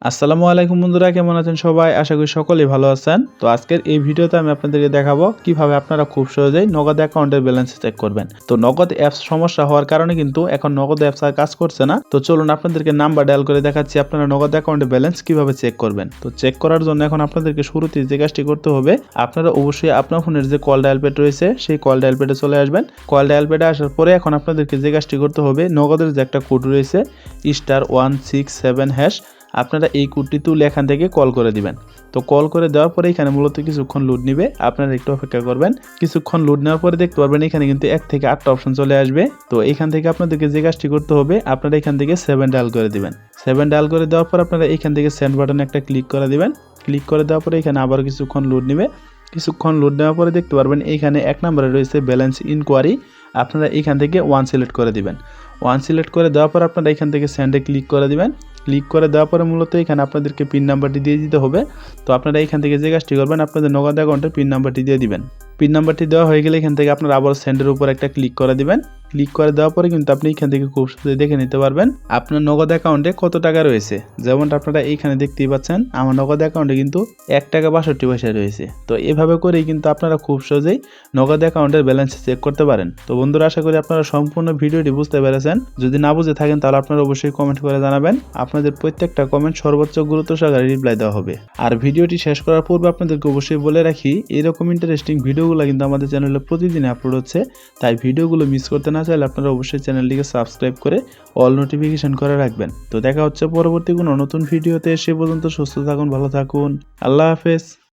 আসসালামু আলাইকুম বন্ধুরা, কেমন আছেন সবাই? আশা করি সকলেই ভালো আছেন। তো আজকের এই ভিডিওতে আমি আপনাদেরকে দেখাবো কিভাবে আপনারা খুব সহজেই নগদ অ্যাকাউন্টের ব্যালেন্স চেক করবেন। তো নগদ অ্যাপস সমস্যা হওয়ার কারণে কিন্তু এখন নগদ অ্যাপস আর কাজ করছে না। তো চলুন আপনাদেরকে নাম্বার ডায়াল করে দেখাচ্ছি আপনারা নগদ অ্যাকাউন্টে ব্যালেন্স কিভাবে চেক করবেন। তো চেক করার জন্য এখন আপনাদেরকে শুরুতে যে কাজটি করতে হবে, আপনারা অবশ্যই আপনার ফোনের যে কল ডায়াল প্যাড রয়েছে সেই কল ডায়াল প্যাডে চলে আসবেন। কল ডায়াল প্যাডে আসার পরে এখন আপনাদেরকে যে কাজটি করতে হবে, নগদের যে একটা কোড রয়েছে *167# আপনারা এই কোডটি তুলে এখান থেকে কল করে দিবেন। তো কল করে দেওয়ার পরে এখানে মূলত কিছুক্ষণ লোড নেবে, আপনারা একটু অপেক্ষা করবেন। কিছুক্ষণ লোড নেওয়ার পরে দেখতে পারবেন এখানে কিন্তু 1 থেকে 8টা অপশন চলে আসবে। তো এখান থেকে আপনাদেরকে যে কাজটি করতে হবে, আপনারা এখান থেকে 7 ডায়াল করে দিবেন। 7 ডায়াল করে দেওয়ার পর আপনারা এখান থেকে সেন্ড বাটনে একটা ক্লিক করে দিবেন। ক্লিক করে দেওয়ার পরে এখানে আবার কিছুক্ষণ লোড নেবে। কিছুক্ষণ লোড নেওয়ার পরে দেখতে পারবেন এইখানে 1 নম্বরে রয়েছে ব্যালেন্স ইনকোয়ারি, আপনারা এখান থেকে 1 সিলেক্ট করে দিবেন। 1 সিলেক্ট করে দেওয়ার পর আপনারা এখান থেকে সেন্ডে ক্লিক করে দিবেন। ক্লিক করে দেওয়ার পরে মূলত এখানে আপনাদেরকে পিন নাম্বারটি দিয়ে দিতে হবে। তো আপনারা এখান থেকে যে কাজটি করবেন, আপনাদের নগদ অ্যাকাউন্টের পিন নাম্বারটি দিয়ে দিবেন। পিন নাম্বারটি দেওয়া হয়ে গেলে এখান থেকে আপনারা আবার সেন্ডের উপর একটা ক্লিক করে দিবেন। ক্লিক করে দেওয়ার পরে কিন্তু আপনি এখান থেকে খুব সহজেই দেখে নিতে পারবেন আপনার নগদ অ্যাকাউন্টে কত টাকা রয়েছে। যেমনটা আপনারা এইখানে দেখতেই পাচ্ছেন, আমার নগদ অ্যাকাউন্টে কিন্তু 1 টাকা 62 পয়সা রয়েছে। তো এভাবে করেই কিন্তু আপনারা খুব সহজেই নগদ অ্যাকাউন্টের ব্যালেন্স চেক করতে পারেন। তো বন্ধুরা, আশা করি আপনারা সম্পূর্ণ ভিডিওটি বুঝতে পেরেছেন। যদি না বুঝে থাকেন তাহলে আপনারা অবশ্যই কমেন্ট করে জানাবেন। আপনাদের প্রত্যেকটা কমেন্ট সর্বোচ্চ গুরুত্ব সহকারে রিপ্লাই দেওয়া হবে। আর ভিডিওটি শেষ করার পূর্বে আপনাদেরকে অবশ্যই বলে রাখি, এরকম ইন্টারেস্টিং ভিডিওগুলো কিন্তু আমাদের চ্যানেলে প্রতিদিন আপলোড হচ্ছে। তাই ভিডিওগুলো মিস করতে না চাইলে আপনারা অবশ্যই চ্যানেলটিকে সাবস্ক্রাইব করে অল নোটিফিকেশন করে রাখবেন। তো দেখা হচ্ছে পরবর্তী কোনো নতুন ভিডিওতে। সে পর্যন্ত সুস্থ থাকুন, ভালো থাকুন, আল্লাহ হাফেজ।